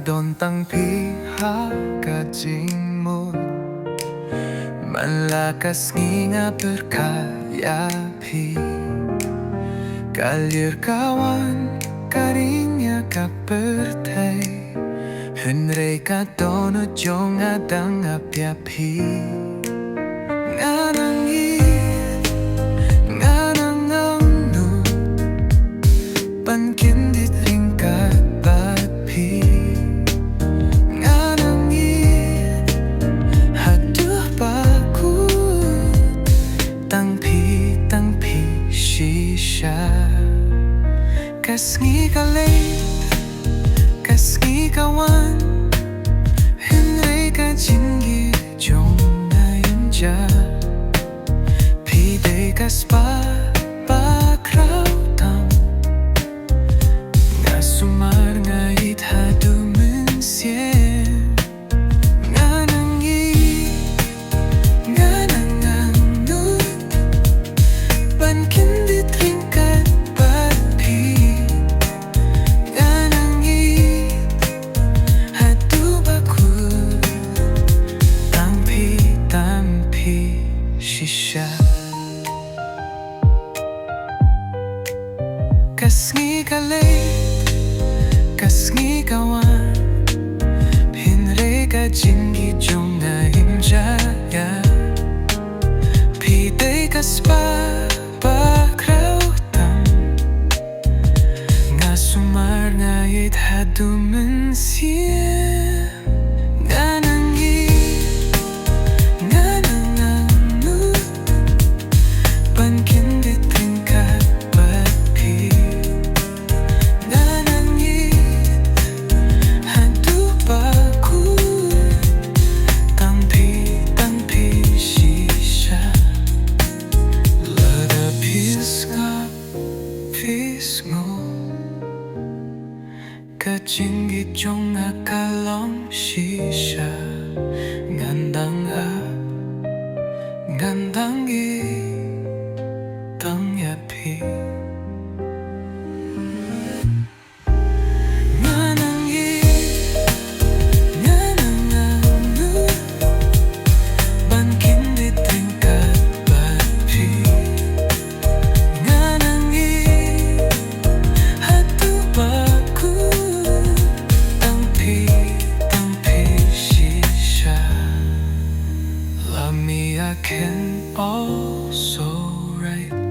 โดนตั้งพีหากะจริงหมดMalakas nga berkaya pi Kalir kawan karinya ka pertay Henry ka dono jong adang apya pi Nganangi nganangang nu Pankin dit ringkat bat pi Kasngi kalay, kasngi kawan Henry ka jingi jong na yunja Pide kaspa pa kraw tam Nga sumar nga ithadu mensien Nga nangi, nga nanganut Bankin ditringkat Kasngi kalay, kasngi kawan Hinre ka jingi jong na himjaya Pide kaspa pa krautam Nga sumar nga ithadu mensien Nga nangi, nga nanganut Pankin ditringkat Kajingi jong akalong shisha Ngandang ngandang tang yapi I can also write